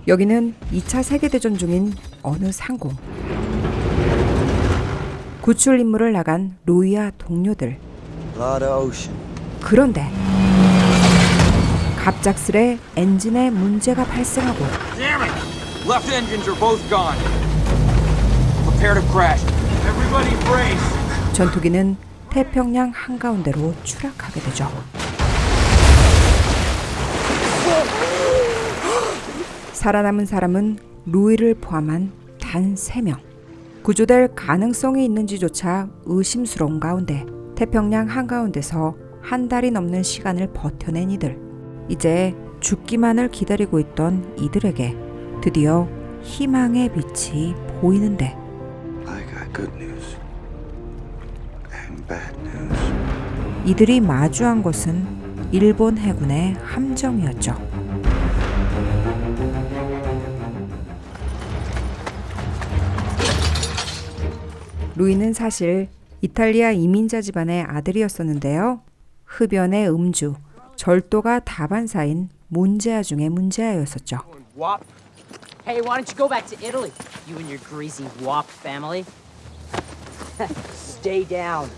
여기는 2차 세계대전 중인 어느 상공. 구출 임무를 나간 루이와 동료들. 그런데 갑작스레 엔진에 문제가 발생하고 Left engines are both gone. Prepare to crash. Everybody brace. 전투기는 태평양 한가운데로 추락하게 되죠. 살아남은 사람은 루이를 포함한 단 3명. 구조될 가능성이 있는지조차 의심스러운 가운데 태평양 한가운데서 한 달이 넘는 시간을 버텨낸 이들. 이제 죽기만을 기다리고 있던 이들에게 드디어 희망의 빛이 보이는데 I got good news and bad news. 이들이 마주한 것은 일본 해군의 함정이었죠. 루이는 사실 이탈리아 이민자 집안의 아들이었었는데요. 흡연의 음주, 절도가 다반사인 문제아 중의 문제아였었죠. Hey, why don't you go back to Italy? You and your greasy wop family. Stay down,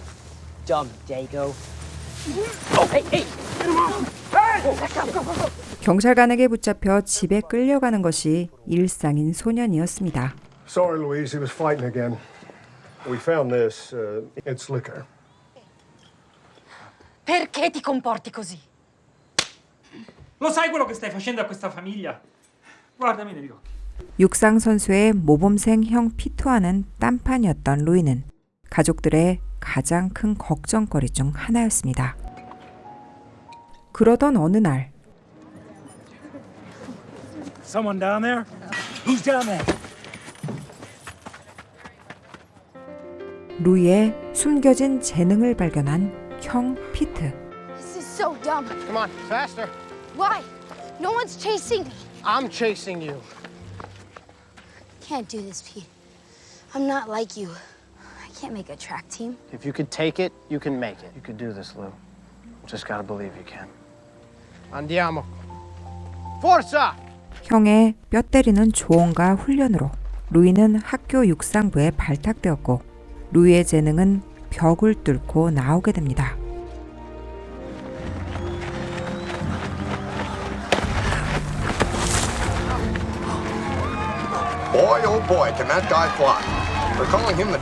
dumb dago. Oh, hey! 경찰관에게 붙잡혀 집에 끌려가는 것이 일상인 소년이었습니다. Sorry, Louise, he was fighting again. We found this. It's liquor. Perché ti comporti così? Lo sai quello che stai facendo a questa famiglia? Guardami negli occhi. 육상 선수의 모범생 형 피터와는 딴판이었던 루이는 가족들의 가장 큰 걱정거리 중 하나였습니다. 그러던 어느 날 Someone down there? Who's down there? 루이의 숨겨진 재능을 발견한 형 피트. This is so dumb. Come on, faster. Why? No one's chasing me. I'm chasing you. Can't do this, Pete. I'm not like you. I can't make a track team. If you could take it, you can make it. You could do this, Lou. Just gotta believe you can. Andiamo. Forza! 형의 뼈 때리는 조언과 훈련으로 루이는 학교 육상부에 발탁되었고 루이의 재능은 벽을 뚫고 나오게 됩니다. Boy, oh boy, can that guy fly. We're calling him the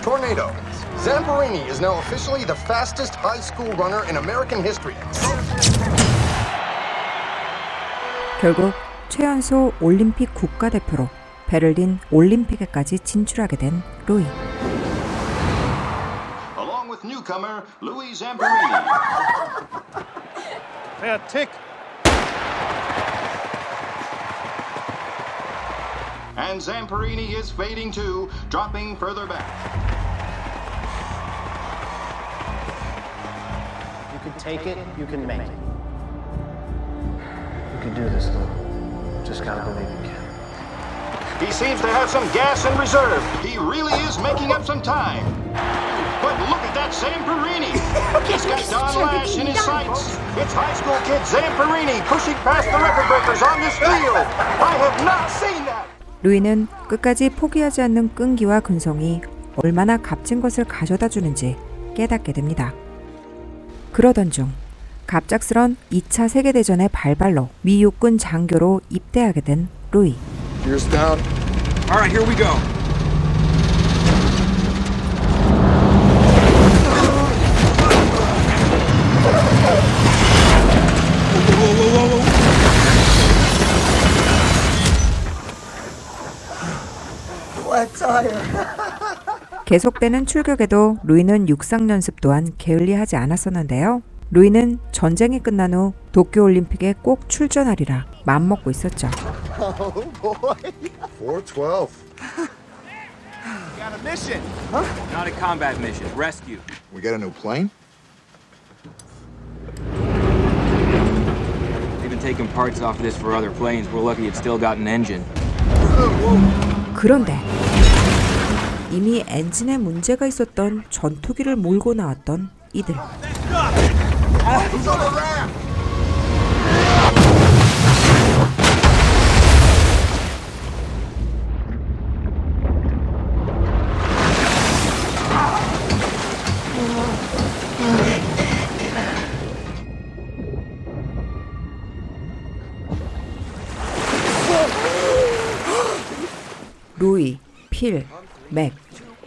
Tornado. Zamperini is now officially the fastest high school runner in American history. 결국 최연소 올림픽 국가대표로 베를린 올림픽에까지 진출하게 된 루이. Along with newcomer Louis Zamperini. Yeah, tick. And Zamperini is fading too, dropping further back. You can take it, you can make it. You can do this, Lou. Just gotta believe you can. He seems to have some gas in reserve. He really is making up some time. But look at that Zamperini. He's got Don Lash in his sights. It's high school kid Zamperini pushing past the record breakers on this field. I have not seen that. 루이는 끝까지 포기하지 않는 끈기와 근성이 얼마나 값진 것을 가져다 주는지 깨닫게 됩니다. 그러던 중 갑작스런 2차 세계대전의 발발로 미 육군 장교로 입대하게 된 루이. Gears down. All right, here we go. 계속되는 출격에도 루이는 육상 연습 또한 게을리하지 않았었는데요. 루이는 전쟁이 끝난 후 도쿄올림픽에 꼭 출전하리라 맘먹고 있었죠. Oh boy. 412. Got a mission. Huh? Not a combat mission. Rescue. We got a new plane? They've been taking parts off this for other planes. We're lucky it's still got an engine. 그런데 이미 엔진에 문제가 있었던 전투기를 몰고 나왔던 이들. 필, 맥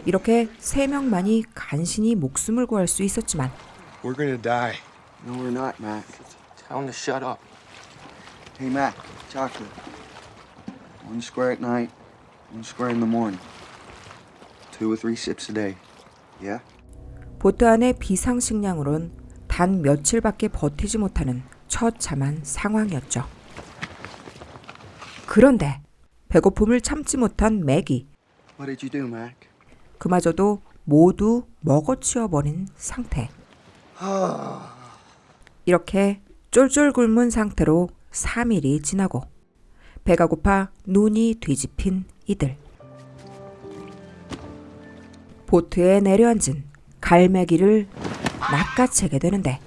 이렇게 3명만이 간신히 목숨을 구할 수 있었지만 We're gonna die. No, we're not, Mac. Tell him to shut up. Hey, Mac, chocolate. 1 square at night, 1 square in the morning. 2 or 3 sips a day. Yeah? 보트 안의 비상식량으론 단 며칠밖에 버티지 못하는 처참한 상황이었죠. 그런데 배고픔을 참지 못한 맥이 What did you do, Mac? 그마저도 모두 먹어치워버린 상태. 이렇게 쫄쫄 굶은 상태로 3일이 지나고 배가 고파 눈이 뒤집힌 이들. 보트에 내려앉은 갈매기를 낚아채게 되는데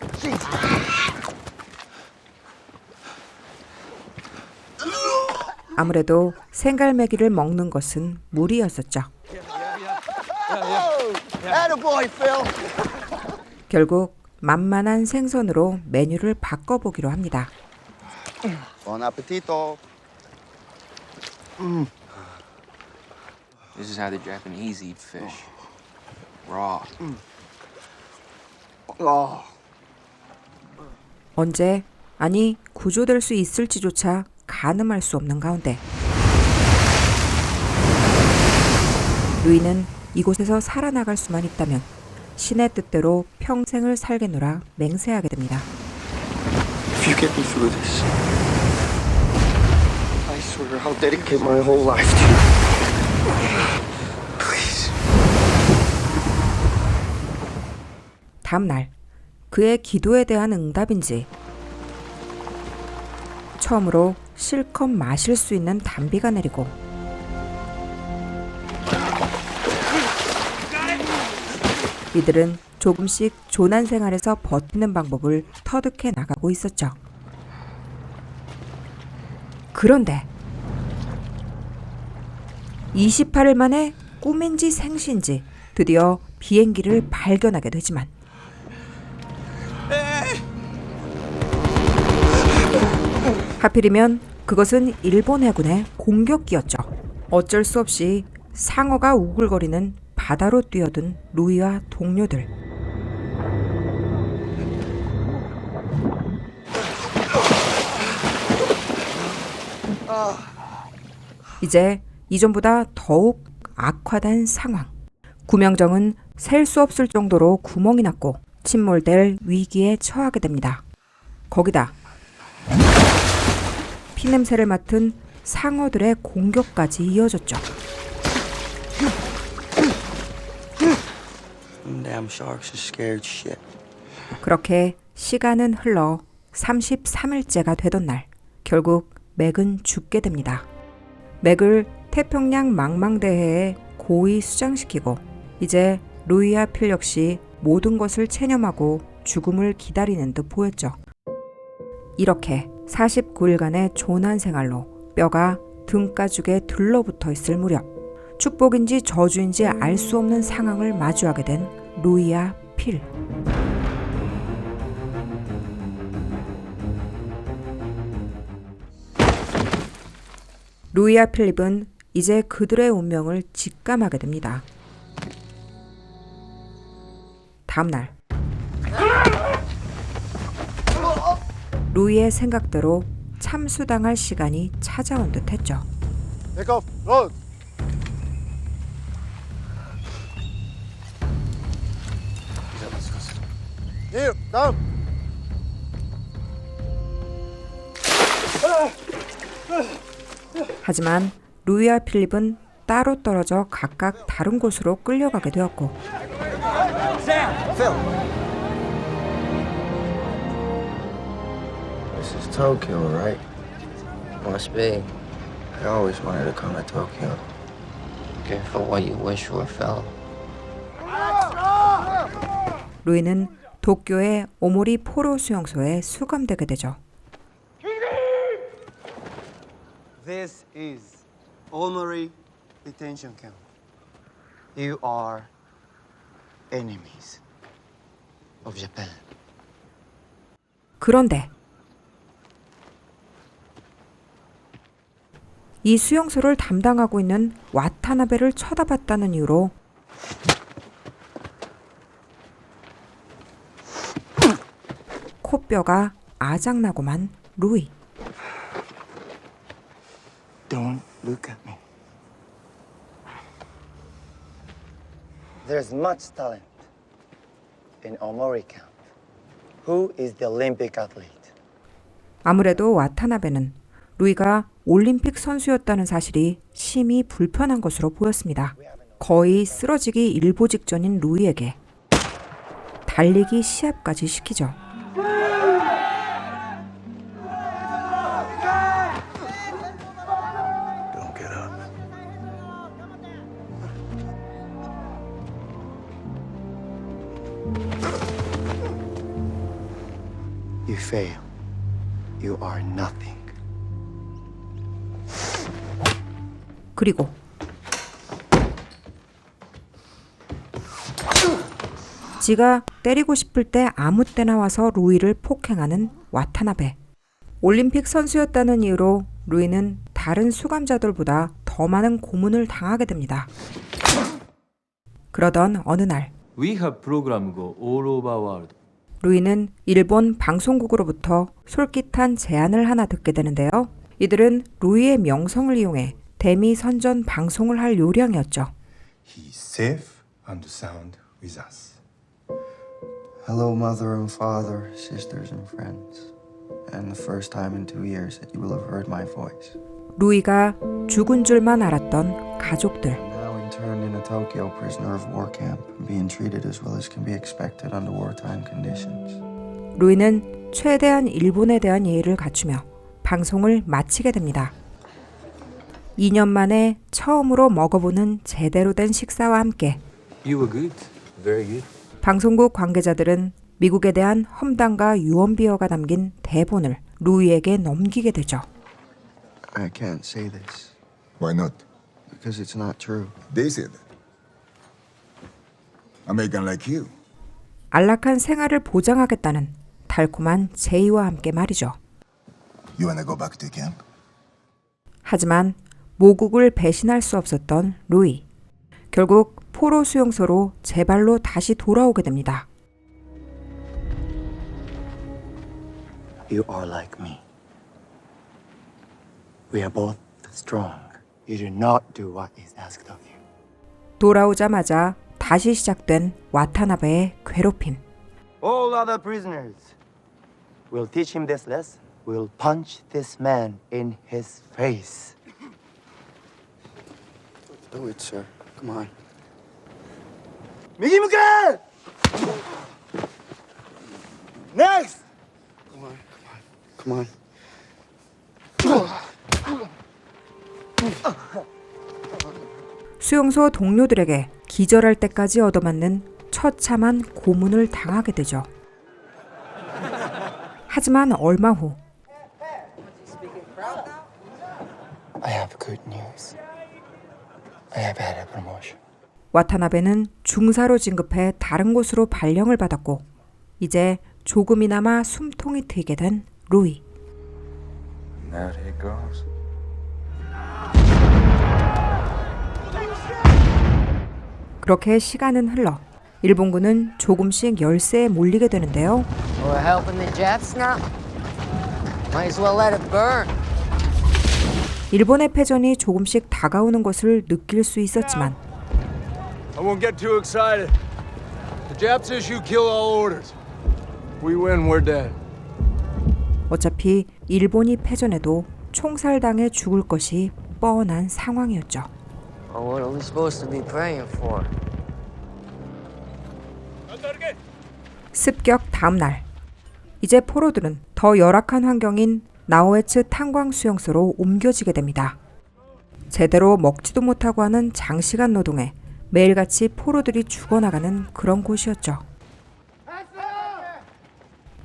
아무래도 생갈매기를 먹는 것은 무리였었죠. Attaboy, Phil! 결국 만만한 생선으로 메뉴를 바꿔보기로 합니다. Bon appetito. This is how the Japanese eat fish. Raw. Oh. 언제, 아니 구조될 수 있을지조차 가늠할 수 없는 가운데 루이는 이곳에서 살아나갈 수만 있다면 신의 뜻대로 평생을 살겠노라 맹세하게 됩니다. If you get me through this, I swear I'll dedicate my whole life to you. Please. 다음 날 그의 기도에 대한 응답인지 처음으로 실컷 마실 수 있는 단비가 내리고 이들은 조금씩 조난 생활에서 버티는 방법을 터득해 나가고 있었죠. 그런데 28일 만에 꿈인지 생시인지 드디어 비행기를 발견하게 되지만 하필이면 그것은 일본 해군의 공격기였죠. 어쩔 수 없이 상어가 우글거리는 바다로 뛰어든 루이와 동료들. 이제 이전보다 더욱 악화된 상황. 구명정은 셀 수 없을 정도로 구멍이 났고 침몰될 위기에 처하게 됩니다. 거기다 피냄새를 맡은 상어들의 공격까지 이어졌죠. Damn sharks are scared shit. 그렇게 시간은 흘러 33일째가 되던 날 결국 맥은 죽게 됩니다. 맥을 태평양 망망대해에 고의 수장시키고 이제 루이와 필 역시 모든 것을 체념하고 죽음을 기다리는 듯 보였죠. 이렇게 49일간의 조난 생활로 뼈가 등가죽에 들러붙어 있을 무렵 축복인지 저주인지 알 수 없는 상황을 마주하게 된 루이와 필. 루이와 필립은 이제 그들의 운명을 직감하게 됩니다. 다음 날 루이의 생각대로 참수당할 시간이 찾아온 듯 했죠. Take off. Load. Here, down. 하지만 루이와 필립은 따로 떨어져 각각 다른 곳으로 끌려가게 되었고 This is Tokyo, right? Must be. I always wanted to come to Tokyo. Careful what you wish for, fellow. 루이는 도쿄의 오모리 포로 수용소에 수감되게 되죠. This is Omori Detention Camp. You are enemies of Japan. 그런데 이 수용소를 담당하고 있는 와타나베를 쳐다봤다는 이유로 코뼈가 아작나고만 루이. Don't look at me. There's much talent in Omori camp. Who is the Olympic athlete? 아무래도 와타나베는 루이가 올림픽 선수였다는 사실이 심히 불편한 것으로 보였습니다. 거의 쓰러지기 일보 직전인 루이에게 달리기 시합까지 시키죠. Don't get up. You fail. You are nothing. 그리고 지가 때리고 싶을 때 아무 때나 와서 루이를 폭행하는 와타나베. 올림픽 선수였다는 이유로 루이는 다른 수감자들보다 더 많은 고문을 당하게 됩니다. 그러던 어느 날 We have program go all over world. 루이는 일본 방송국으로부터 솔깃한 제안을 하나 듣게 되는데요. 이들은 루이의 명성을 이용해 대미 선전 방송을 할 요량이었죠. He's safe and sound with us. Hello, mother and father, sisters and friends. And the first time in 2 years that you will have heard my voice. 루이가 죽은 줄만 알았던 가족들. Now interned in a Tokyo prisoner of war camp, being treated as well as can be expected under wartime conditions. 루이는 최대한 일본에 대한 예의를 갖추며 방송을 마치게 됩니다. 2년 만에 처음으로 먹어보는 제대로 된 식사와 함께 You were good. Very good. 방송국 관계자들은 미국에 대한 험담과 유언비어가 담긴 대본을 루이에게 넘기게 되죠. I can't say this Why not? because it's not true. They said that. American like you. 안락한 생활을 보장하겠다는 달콤한 제의와 함께 말이죠. You wanna go back to camp? 하지만 모국을 배신할 수 없었던 루이. 결국 포로 수용소로 제 발로 다시 돌아오게 됩니다. You are like me. We are both strong. You do not do what is asked of you. 돌아오자마자 다시 시작된 와타나베의 괴롭힘. All other prisoners will teach him this lesson. We'll punch this man in his face. Do it, sir. Come on. 미기무게! Next! Come on. 수용소 동료들에게 기절할 때까지 얻어맞는 처참한 고문을 당하게 되죠. 하지만 얼마 후 I have good news. I have had a promotion. 와타나베는 중사로 진급해 다른 곳으로 발령을 받았고 이제 조금이나마 숨통이 트이게 된 루이. There he goes. 그렇게 시간은 흘러 일본군은 조금씩 열세에 몰리게 되는데요. We're helping the Japs now. Might as well let it burn. 일본의 패전이 조금씩 다가오는 것을 느낄 수 있었지만 I won't get too excited. The Japs issue kill all orders. We win, we're dead. 어차피 일본이 패전해도 총살당해 죽을 것이 뻔한 상황이었죠. Well, what are we supposed to be praying for? 습격 다음 날 이제 포로들은 더 열악한 환경인 나오에츠 탄광 수용소로 옮겨지게 됩니다. 제대로 먹지도 못하고 하는 장시간 노동에 매일같이 포로들이 죽어나가는 그런 곳이었죠.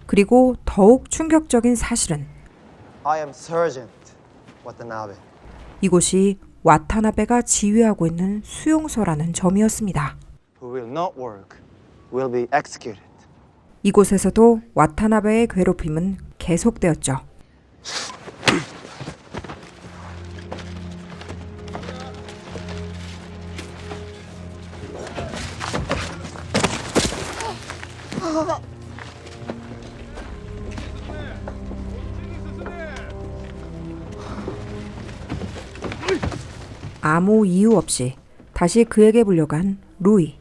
그리고 더욱 충격적인 사실은 I am Sergeant Watanabe. 이곳이 와타나베가 지휘하고 있는 수용소라는 점이었습니다. Who will not work will be executed. 이곳에서도 와타나베의 괴롭힘은 계속되었죠. 아무 이유 없이 다시 그에게 불려간 루이.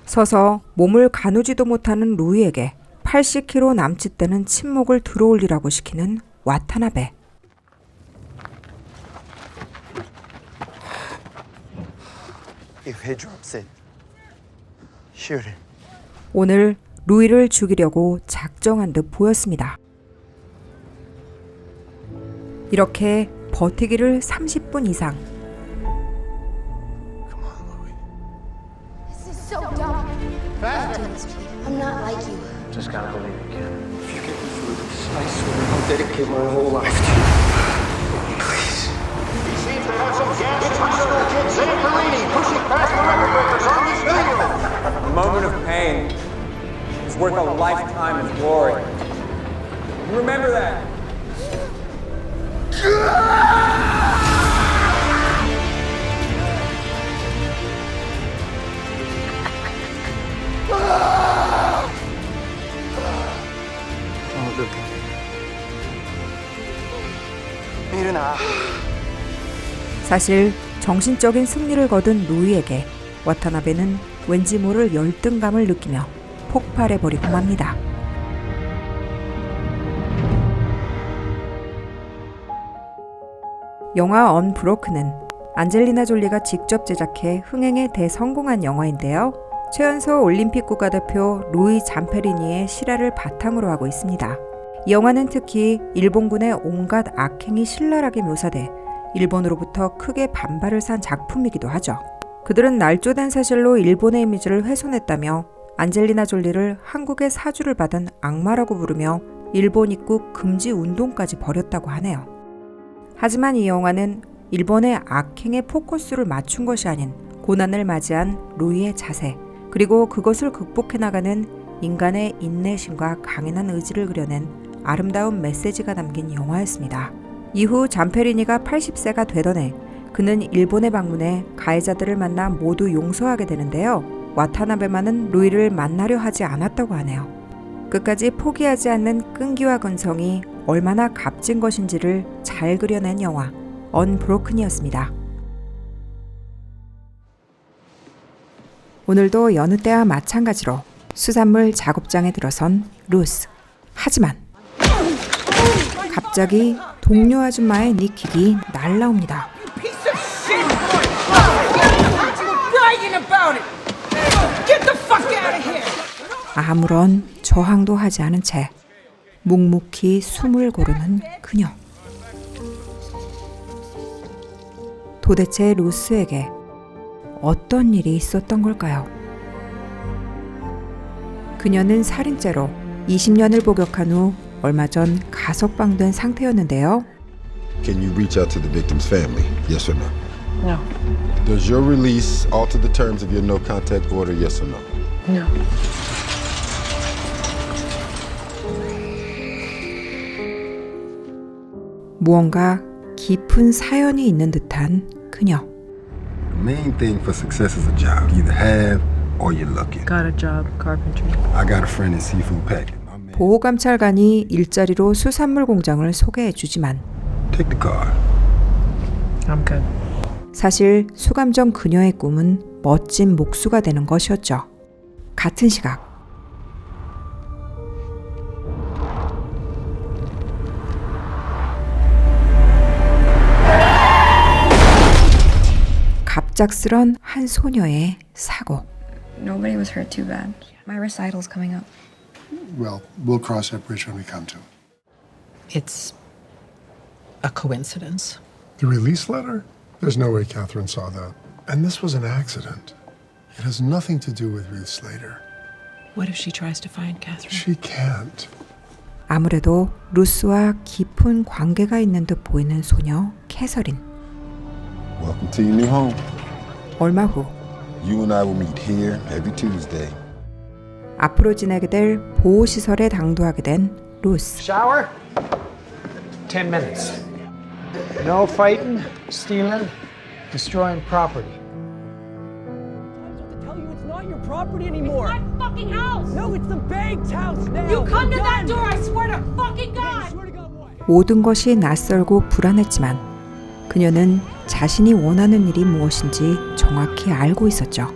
서서 몸을 가누지도 못하는 루이에게 80kg 남짓되는 침묵을 들어올리라고 시키는 와타나베. If he drops it, shoot him. 오늘 루이를 죽이려고 작정한 듯 보였습니다. 이렇게 버티기를 30분 이상. This is so dumb. I can't do this, Pete. I'm not like you. Just gotta believe you can. If you get me through this, I swear I'll dedicate my whole life to you. Please. He seems to have some gas. It's high school kid Zane Perini pushing past the record breakers on this field. A moment of pain is worth a lifetime of glory. You remember that? 일어나. 사실 정신적인 승리를 거둔 루이에게 와타나베는 왠지 모를 열등감을 느끼며 폭발해버리고 맙니다. 영화 언브로큰은 안젤리나 졸리가 직접 제작해 흥행에 대성공한 영화인데요. 최연소 올림픽 국가대표 루이 잠페리니의 실화를 바탕으로 하고 있습니다. 이 영화는 특히 일본군의 온갖 악행이 신랄하게 묘사돼 일본으로부터 크게 반발을 산 작품이기도 하죠. 그들은 날조된 사실로 일본의 이미지를 훼손했다며 안젤리나 졸리를 한국의 사주를 받은 악마라고 부르며 일본 입국 금지 운동까지 벌였다고 하네요. 하지만 이 영화는 일본의 악행에 포커스를 맞춘 것이 아닌 고난을 맞이한 루이의 자세, 그리고 그것을 극복해 나가는 인간의 인내심과 강인한 의지를 그려낸 아름다운 메시지가 담긴 영화였습니다. 이후 잠페리니가 80세가 되던 해 그는 일본에 방문해 가해자들을 만나 모두 용서하게 되는데요. 와타나베만은 루이를 만나려 하지 않았다고 하네요. 끝까지 포기하지 않는 끈기와 근성이 얼마나 값진 것인지를 잘 그려낸 영화 언브로큰이었습니다. 오늘도 여느 때와 마찬가지로 수산물 작업장에 들어선 루스. 하지만 갑자기 동료 아줌마의 니킥이 날라옵니다. 아무런 저항도 하지 않은 채 묵묵히 숨을 고르는 그녀. 도대체 루스에게 어떤 일이 있었던 걸까요? 그녀는 살인죄로 20년을 복역한 후 얼마 전 가석방된 상태였는데요. Can you reach out to the victim's family? Yes or no? No. Does your release alter the terms of your no contact order? Yes or no? No. 무언가 깊은 사연이 있는 듯한 그녀. The main thing for success is a job. You either have or you're lucky. Got a job, carpentry. I got a friend in seafood packing. 보호감찰관이 일자리로 수산물 공장을 소개해주지만 Take the car. I'm good. 사실 수감정 그녀의 꿈은 멋진 목수가 되는 것이었죠. 같은 시각 갑작스런 한 소녀의 사고. Nobody was hurt too bad. My recital's coming up. Well, we'll cross that bridge when we come to it. It's a coincidence. The release letter? There's no way Catherine saw that. And this was an accident. It has nothing to do with Ruth Slater. What if she tries to find Catherine? She can't. 아무래도 루스와 깊은 관계가 있는 듯 보이는 소녀 캐서린. Welcome to your new home. 얼마 후 You and I will meet here every Tuesday. 앞으로 지내게 될 보호시설에 당도하게 된 루스. Shower? 10 minutes. No fighting, stealing, destroying property. not your property anymore. It's my fucking house. No, it's the bank's house now. You come to You're that done. door, I swear to fucking God. 모든 것이 낯설고 불안했지만 그녀는 자신이 원하는 일이 무엇인지 정확히 알고 있었죠.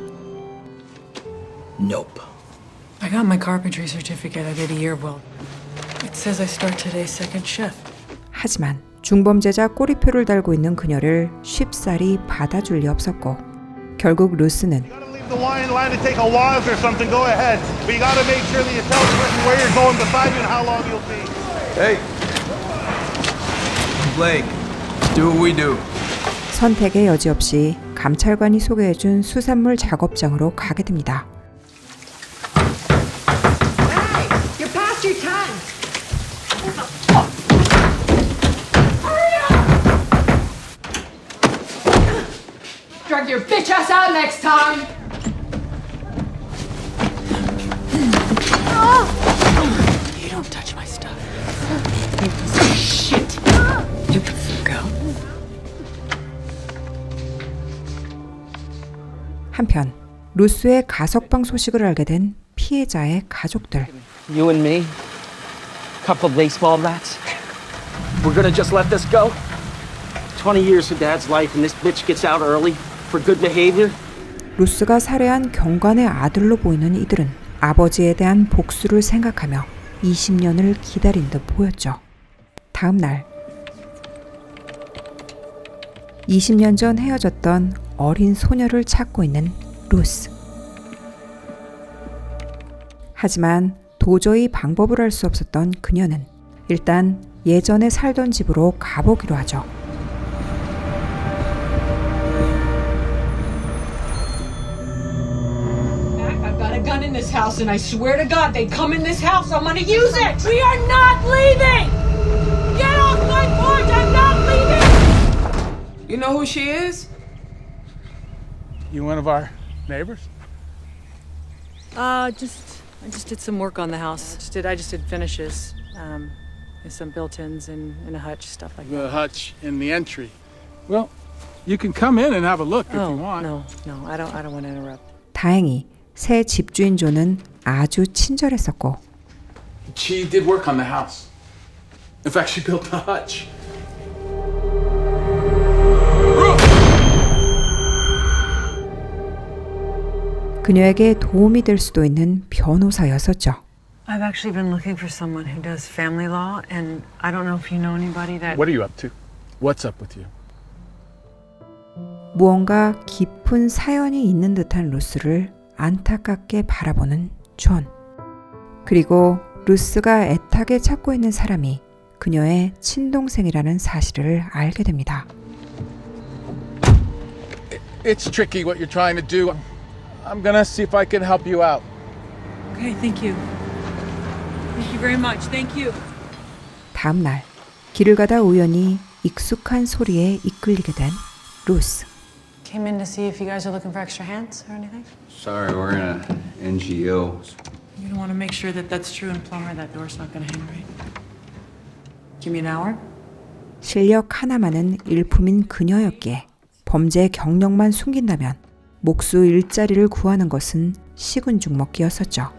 Nope. I got my carpentry certificate. I did a year well. It says I start today second shift. 하지만 중범죄자 꼬리표를 달고 있는 그녀를 쉽사리 받아줄 리 없었고 결국 루스는 The line to take a walk or something, go ahead. But you gotta make sure that you tell the person where you're going beside you and how long you'll be. Hey. Blake, do what we do. 선택의 여지 없이 감찰관이 소개해준 수산물 작업장으로 가게 됩니다. Hey, you're past your time. Drag your bitch ass out next time. You don't touch my stuff. You piece of shit. You can fuck out. 한편 루스의 가석방 소식을 알게 된 피해자의 가족들. You and me, couple of baseball bats. We're gonna just let this go? 20 years of Dad's life and this bitch gets out early for good behavior? 루스가 살해한 경관의 아들로 보이는 이들은 아버지에 대한 복수를 생각하며 20년을 기다린 듯 보였죠. 다음 날 20년 전 헤어졌던 어린 소녀를 찾고 있는 루스. 하지만 도저히 방법을 알 수 없었던 그녀는 일단 예전에 살던 집으로 가보기로 하죠. I've got a gun in this house, and I swear to God, they come in this house, I'm gonna use it! We are not leaving! Get off my porch! I'm not leaving! You know who she is? You one of our neighbors? I just did some work on the house. I just did finishes. Some built-ins and a hutch, stuff like that. The hutch in the entry. Well, you can come in and have a look if you want. No, I don't want to interrupt. 다행히 새 집주인 존은 아주 친절했었고 She did work on the house. In fact, she built the hutch. 그녀에게 도움이 될 수도 있는 변호사였었죠. I've actually been looking for someone who does family law, and I don't know if you know anybody that... What are you up to? What's up with you? 무언가 깊은 사연이 있는 듯한 루스를 안타깝게 바라보는 존. 그리고 루스가 애타게 찾고 있는 사람이 그녀의 친동생이라는 사실을 알게 됩니다. It's tricky what you're trying to do. I'm gonna see if I can help you out. Okay, thank you. Thank you very much. Thank you. 다음 날 길을 가다 우연히 익숙한 소리에 이끌리게 된 루스. Came in to see if you guys are looking for extra hands or anything. Sorry, we're in a NGO. You don't want to make sure that that's true in plumber. That door's not going to hang right. Give me an hour. 실력 하나만은 일품인 그녀였기에 범죄 경력만 숨긴다면 목수 일자리를 구하는 것은 식은죽 먹기였었죠.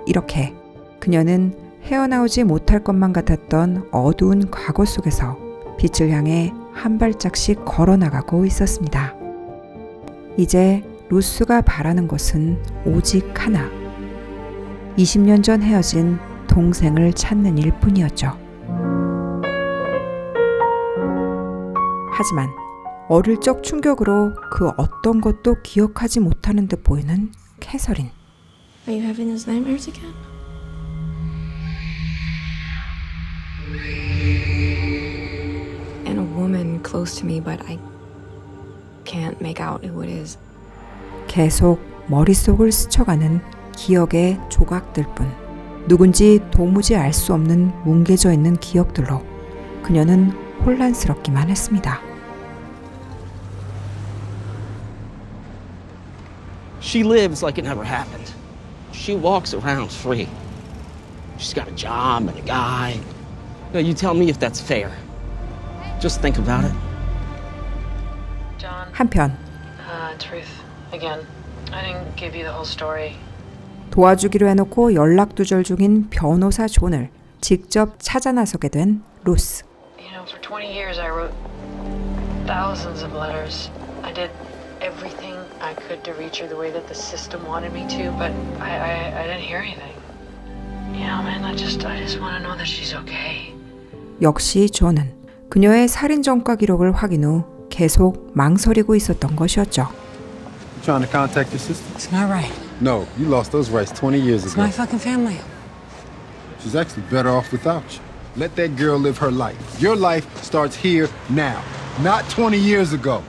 이렇게 그녀는 헤어나오지 못할 것만 같았던 어두운 과거 속에서 빛을 향해 한 발짝씩 걸어나가고 있었습니다. 이제 루스가 바라는 것은 오직 하나. 20년 전 헤어진 동생을 찾는 일뿐이었죠. 하지만 어릴 적 충격으로 그 어떤 것도 기억하지 못하는 듯 보이는 캐서린. Are you having those nightmares again? And a woman close to me, but I can't make out who it is. 계속 머릿속을 스쳐가는 기억의 조각들뿐. 누군지 도무지 알 수 없는 뭉개져 있는 기억들로 그녀는 혼란스럽기만 했습니다. She lives like it never happened. She walks around free. She's got a job and a guy. Now you tell me if that's fair. Just think about it. 한편 It's Ruth again. I didn't give you the whole story. 도와주기로 해놓고 연락두절 중인 변호사 존을 직접 찾아 나서게 된 로스. You know, for 20 years I wrote thousands of letters. I did everything I could to reach her the way that the system wanted me to, but I didn't hear anything. You know, man, I just want to know that she's okay. 역시 존은 그녀의 살인 전과 기록을 확인 후 계속 망설이고 있었던 것이었죠. You trying to contact your sister? It's not right. No, you lost those rights 20 years It's ago. my fucking family. She's actually better off without you. Let that girl live her life. Your life starts here now, not 20 years ago.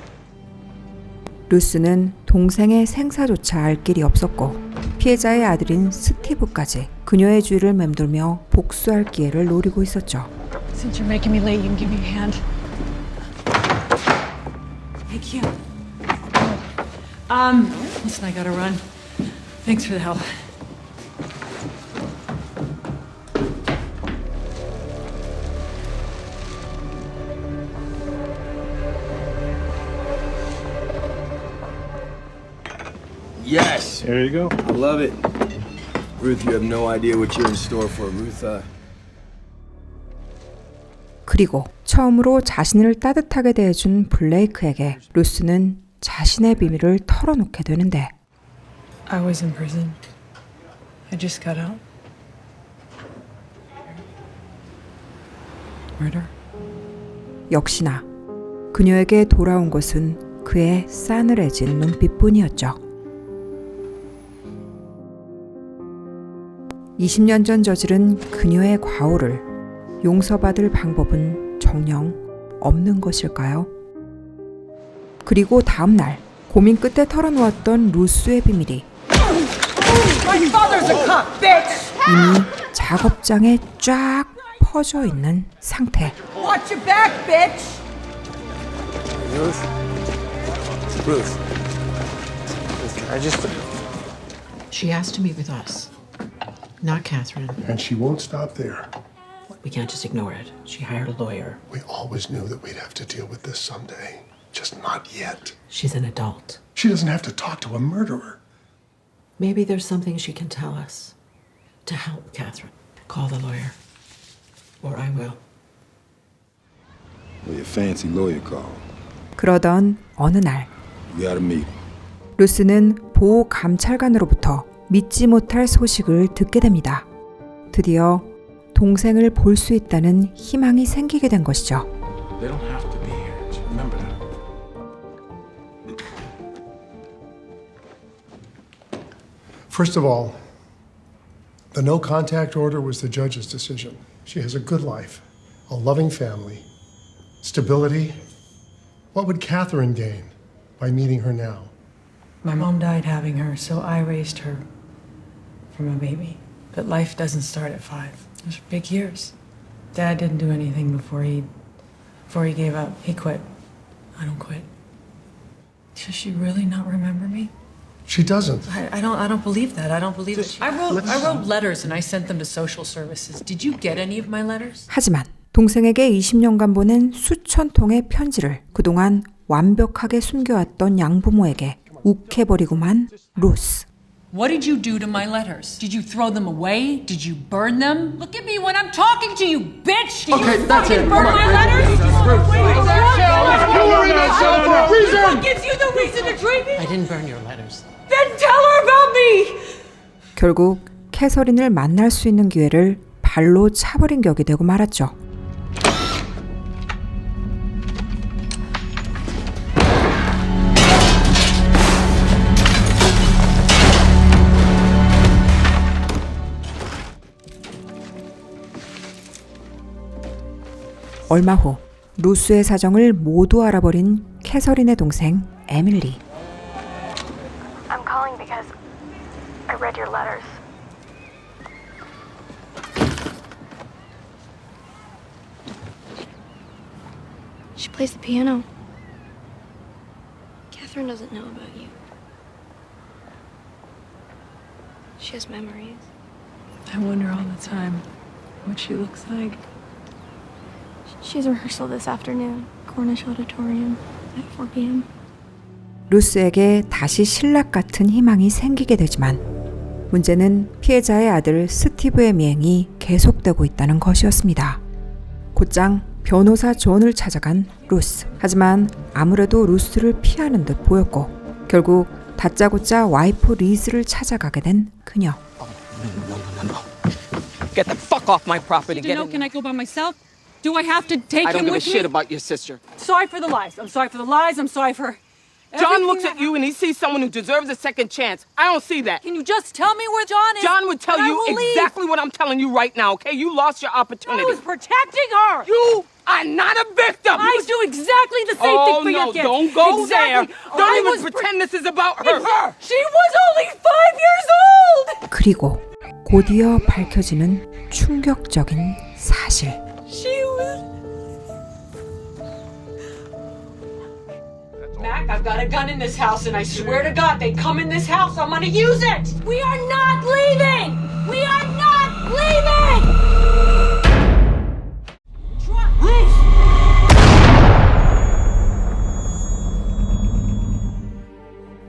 루스는 동생의 생사조차 알 길이 없었고 피해자의 아들인 스티브까지 그녀의 주위를 맴돌며 복수할 기회를 노리고 있었죠. Since you're making me late, you can give me a hand. Thank you. Listen, I gotta run. Thanks for the help. Yes. There you go. I love it. Ruth, you have no idea what you're in store for. Ruth, 그리고 처음으로 자신을 따뜻하게 대해준 블레이크에게 루스는 자신의 비밀을 털어놓게 되는데 I was in prison. I just got out. Murder? 역시나 그녀에게 돌아온 것은 그의 싸늘해진 눈빛뿐이었죠. 20년 전 저지른 그녀의 과오를 용서받을 방법은 정녕 없는 것일까요? 그리고 다음 날 고민 끝에 털어놓았던 루스의 비밀이 My father's a cop, bitch! 이미 작업장에 쫙 퍼져 있는 상태. Watch your back, bitch! Ruth? Ruth. I just... She asked to meet with us, not Catherine. And she won't stop there. We can't just ignore it. She hired a lawyer. We always knew that we'd have to deal with this someday. Just not yet. She's an adult. She doesn't have to talk to a murderer. Maybe there's something she can tell us to help Catherine. Call the lawyer. Or I will. Well, your fancy lawyer call. 그러던 어느 날 We gotta meet. 루스는 보호 감찰관으로부터 믿지 못할 소식을 듣게 됩니다. 드디어 동생을 볼 수 있다는 희망이 생기게 된 것이죠. They don't have to be here. Just remember that. First of all, the no contact order was the judge's decision. She has a good life, a loving family, stability. What would Catherine gain by meeting her now? My mom died having her, so I raised her from a baby. But life doesn't start at 5. Those are big years. Dad didn't do anything before he gave up. He quit. I don't quit. Does she really not remember me? She doesn't. I don't believe that. I don't believe it. I wrote letters and I sent them to social services. Did you get any of my letters? 하지만 동생에게 20년간 보낸 수천 통의 편지를 그동안 완벽하게 숨겨왔던 양부모에게 욱해버리고만 루스. What did you do to my letters? Did you throw them away? Did you burn them? Look at me when I'm talking to you, bitch! Did Okay, you that's fucking it. burn Come on, my Ruth. letters? You were in that cell for a reason! What gives you the reason to treat me? I didn't burn your letters. Then tell her about me! 결국 캐서린을 만날 수 있는 기회를 발로 차버린 격이 되고 말았죠. 얼마 후 루스의 사정을 모두 알아버린 캐서린의 동생 에밀리. I'm calling because I read your letters. She plays the piano. Catherine doesn't know about you. She has memories. I wonder all the time what she looks like. She has rehearsal this afternoon, Cornish Auditorium, at 4 p.m. 루스에게 다시 신락 같은 희망이 생기게 되지만 문제는 피해자의 아들 스티브의 미행이 계속되고 있다는 것이었습니다. 곧장 변호사 존을 찾아간 루스. 하지만 아무래도 루스를 피하는 듯 보였고 결국 다짜고짜 와이프 리즈를 찾아가게 된 그녀. Get the fuck off my property. You know, can I go by myself? Do I have to take I don't him give a with shit me? about your sister. Sorry for the lies. I'm sorry for the lies. I'm sorry for John everything looks that at you and he sees someone who deserves a second chance. I don't see that. Can you just tell me where John is? John would tell and I you will leave. exactly what I'm telling you right now, okay? You lost your opportunity. I was protecting her. You are not a victim. I do exactly the same thing for your kids. Don't go exactly. there. Don't even pretend this is about her. She was only 5 years old. 그리고 곧이어 밝혀지는 충격적인 사실. She was. Mac, I've got a gun in this house, and I swear to God, they come in this house, I'm gonna use it! We are not leaving! We are not leaving! Ruth!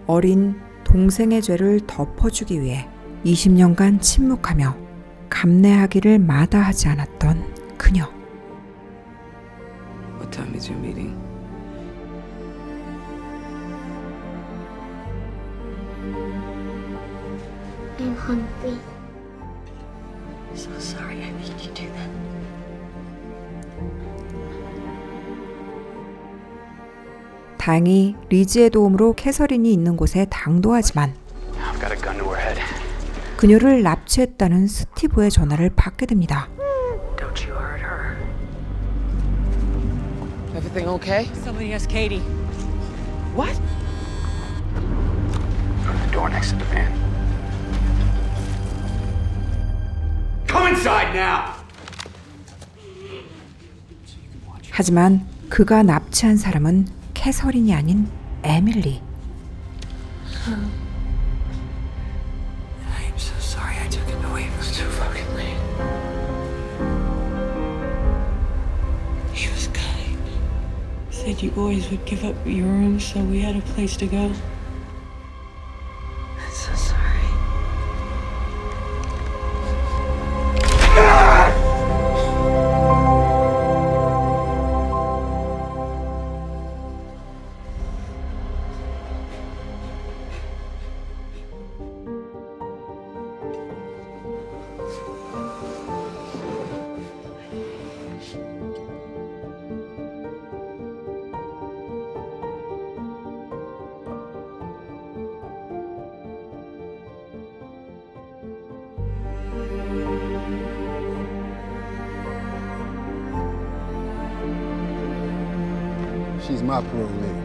어린 동생의 죄를 덮어주기 위해 20년간 침묵하며 감내하기를 마다하지 않았던 그녀. What time is your meeting? I'm hungry. So sorry I made you do that. 다행히 리즈의 도움으로 캐서린이 있는 곳에 당도하지만 I've got a gun to her head. 그녀를 납치했다는 스티브의 전화를 받게 됩니다. Don't you hurt her. Everything okay? Somebody ask Katie. What? The door next to the van. Come inside now! 하지만 그가 납치한 사람은 캐서린이 아닌 에밀리. I'm so sorry I took him away. It was too fucking late. He was kind. Said you boys would give up your room so we had a place to go. I'm so sorry. She's my parolee.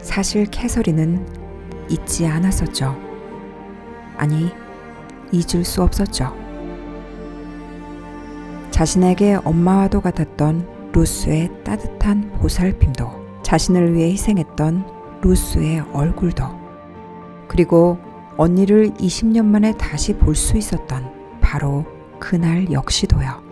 사실 캐서린은 잊지 않았었죠. 아니, 잊을 수 없었죠. 자신에게 엄마와도 같았던 루스의 따뜻한 보살핌도, 자신을 위해 희생했던 루스의 얼굴도, 그리고 언니를 20년 만에 다시 볼 수 있었던 바로 그날 역시도요.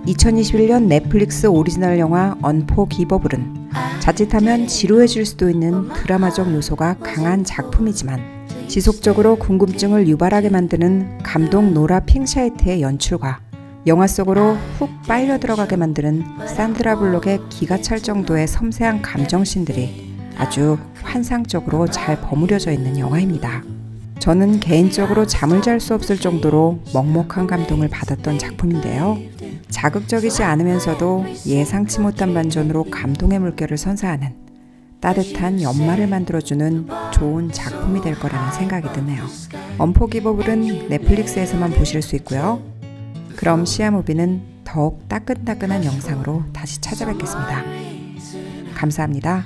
2021년 넷플릭스 오리지널 영화 언포기버블은 자칫하면 지루해질 수도 있는 드라마적 요소가 강한 작품이지만 지속적으로 궁금증을 유발하게 만드는 감독 노라 핑샤이트의 연출과 영화 속으로 훅 빨려 들어가게 만드는 산드라 블록의 기가 찰 정도의 섬세한 감정씬들이 아주 환상적으로 잘 버무려져 있는 영화입니다. 저는 개인적으로 잠을 잘 수 없을 정도로 먹먹한 감동을 받았던 작품인데요. 자극적이지 않으면서도 예상치 못한 반전으로 감동의 물결을 선사하는 따뜻한 연말을 만들어주는 좋은 작품이 될 거라는 생각이 드네요. 언포기버블은 넷플릭스에서만 보실 수 있고요. 그럼 시아무비는 더욱 따끈따끈한 영상으로 다시 찾아뵙겠습니다. 감사합니다.